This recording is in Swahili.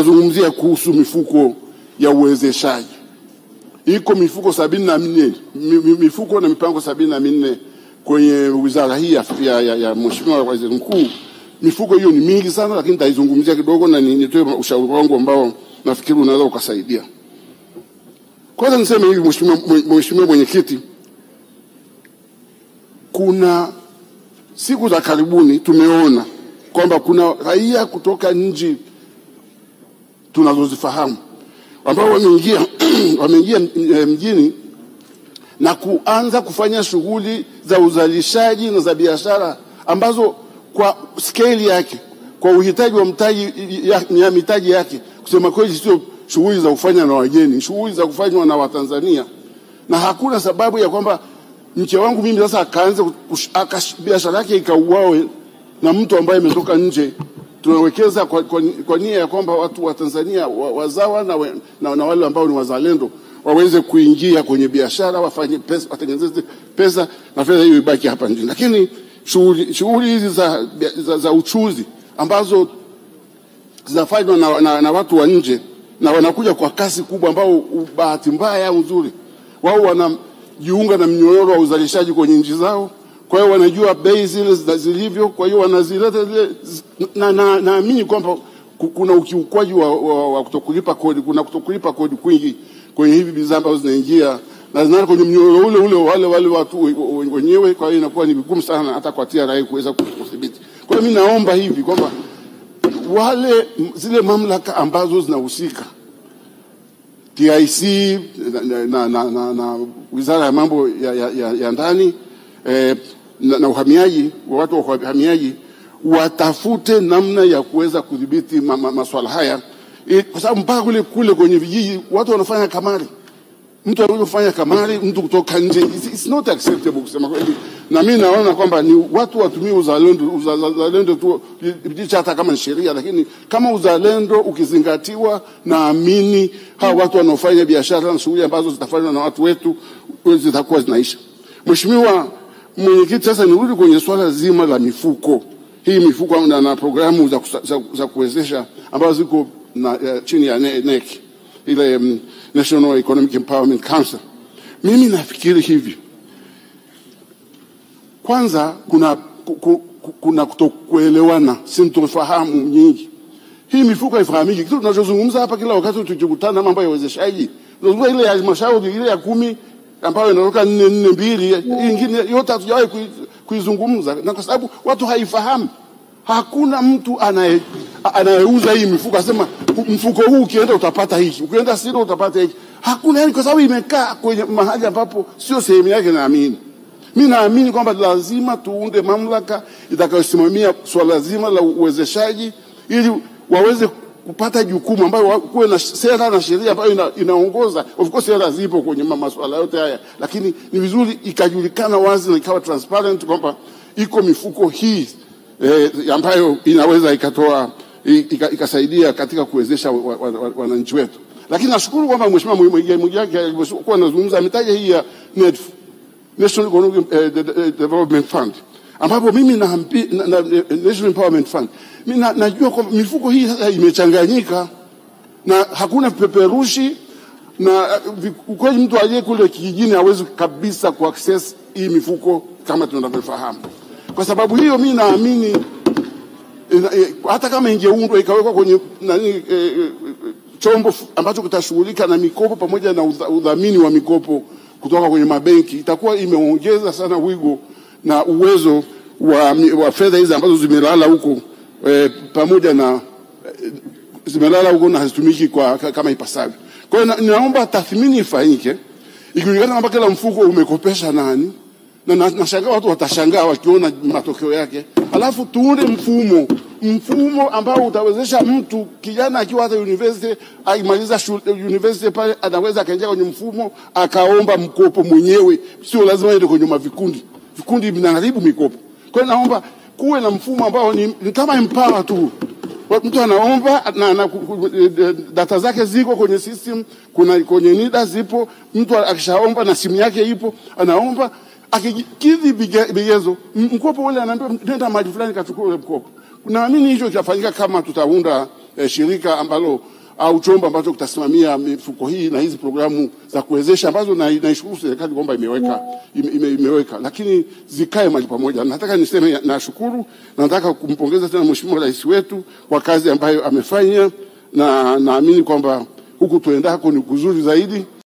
nazungumzia kuhusu mifuko ya uwezeshaji. Iko mifuko 74, mifuko na mipango 74 kwenye wizara hii ya Mheshimiwa Waziri Mkuu. Mifuko hiyo ni mingi sana, lakini nitaizungumzia kidogo na nitoe ushauri wangu ambao nafikiri unaweza ukasaidia. Kwanza niseme hivi, Mheshimiwa Mwenyekiti, kuna siku za karibuni tumeona kwamba kuna raia kutoka nchi tunazozifahamu ambao wameingia mjini na kuanza kufanya shughuli za uzalishaji na za biashara ambazo kwa scale yake, kwa uhitaji wa mitaji yake, kusema kweli sio shughuli za kufanya na wageni, shughuli za kufanywa na Watanzania. Na hakuna sababu ya kwamba mke wangu mimi sasa akaanza biashara yake ikauawe na mtu ambaye ametoka nje. Tunawekeza kwa nia ya kwamba watu wa Tanzania wazawa na wale ambao ni wazalendo waweze kuingia kwenye biashara, wafanye pesa, watengeneze pesa na fedha hiyo ibaki hapa nchini. Lakini shughuli hizi za uchuzi ambazo zinafanywa na watu wa nje na wanakuja kwa kasi kubwa, ambao bahati mbaya au nzuri wao wanajiunga na mnyororo wa uzalishaji kwenye nchi zao. Kwa hiyo wanajua bei zile zilivyo, kwa hiyo wanazileta zile, na naamini kwamba kuna ukiukwaji wa kutokulipa kodi, kuna kutokulipa kodi kwingi kwenye hivi bidhaa ambazo zinaingia na zinaenda kwenye mnyororo ule wale watu wenyewe. Kwa hiyo inakuwa ni vigumu sana hata kwa TRA kuweza kudhibiti. Kwa hiyo mimi naomba hivi kwamba zile mamlaka ambazo zinahusika, TIC na Wizara ya Mambo ya Ndani na uhamiaji, watu wa uhamiaji watafute namna ya kuweza kudhibiti masuala haya, kwa sababu mpaka kule kwenye vijiji watu wanafanya kamari. Mtu anayofanya kamari, mtu kutoka nje, it's not acceptable kusema kweli. Na mimi naona kwamba ni watu watumie uzalendo tu, hata kama ni sheria, lakini kama uzalendo ukizingatiwa, naamini hawa watu wanaofanya biashara na shughuli ambazo zitafanywa na watu wetu zitakuwa zinaisha. Mheshimiwa Mwenyekiti, sasa nirudi kwenye swala zima la mifuko. Hii mifuko na programu za kuwezesha ambazo ziko chini ya NEC, ile National Economic Empowerment Council. Mimi nafikiri hivi, kwanza kuna kutokuelewana, sintofahamu nyingi. Hii mifuko haifahamiki. Kitu tunachozungumza hapa kila wakati tukikutana mambo ya uwezeshaji, tunazungumza ile ya halmashauri ile ya 10 ambayo inatoka 442, nyingine yote hatujawahi kuizungumza, na kwa sababu watu haifahamu. Hakuna mtu anayeuza hii mifuko asema mfuko huu ukienda utapata hiki, ukienda sio utapata hiki. Hakuna, yani kwa sababu imekaa kwenye mahali ambapo sio sehemu yake. Mimi naamini kwamba lazima tuunde mamlaka itakayosimamia swala zima la uwezeshaji, ili waweze kupata jukumu ambayo kuwe na sera na sheria ambayo inaongoza. Of course sera zipo kwenye masuala yote haya, lakini ni vizuri ikajulikana wazi na ikawa transparent kwamba iko mifuko hii ambayo inaweza ikasaidia katika kuwezesha wananchi wetu. Lakini nashukuru kwamba Mheshimiwa Mwijage alikuwa anazungumza ametaja hii ya NEDF, National Economic Development Fund, ambapo mimi na National Empowerment Fund, mimi najua kwamba mifuko hii sasa imechanganyika na hakuna peperushi, na kweli mtu aliye kule kijijini hawezi kabisa kuaccess hii mifuko kama tunavyofahamu. Kwa sababu hiyo mimi naamini hata kama ingeundwa ikawekwa kwenye chombo ambacho kitashughulika na mikopo pamoja na udhamini wa mikopo kutoka kwenye mabenki, itakuwa imeongeza sana wigo na uwezo wa fedha hizi ambazo zimelala huko, pamoja na zimelala huko na hazitumiki kama ipasavyo. Kwa hiyo naomba tathmini ifanyike, ikijulikana kwamba kila mfuko umekopesha nani, na nashangaa watu watashangaa wakiona matokeo yake. Alafu tuunde mfumo ambao utawezesha mtu kijana akiwa hata university, aimaliza university pale, anaweza akaingia kwenye mfumo akaomba mkopo mwenyewe, sio lazima aende kwenye vikundi vinaharibu mikopo. Kwa hiyo naomba kuwe na mfumo ambao ni kama Empower tu. Mtu anaomba na data zake ziko kwenye system, kwenye NIDA zipo, mtu akishaomba na simu yake ipo, anaomba akikidhi vigezo, mkopo ule anaambiwa nenda mahali fulani kachukue ule mkopo. Naamini hicho kitafanyika kama tutaunda shirika ambalo au chombo ambacho kitasimamia mifuko hii na hizi programu za kuwezesha ambazo naishukuru serikali kwamba imeweka, lakini zikae mahali pamoja. Nataka niseme nashukuru, na nataka kumpongeza tena Mheshimiwa Rais wetu kwa kazi ambayo amefanya, na naamini kwamba huku tuendako ni kuzuri zaidi.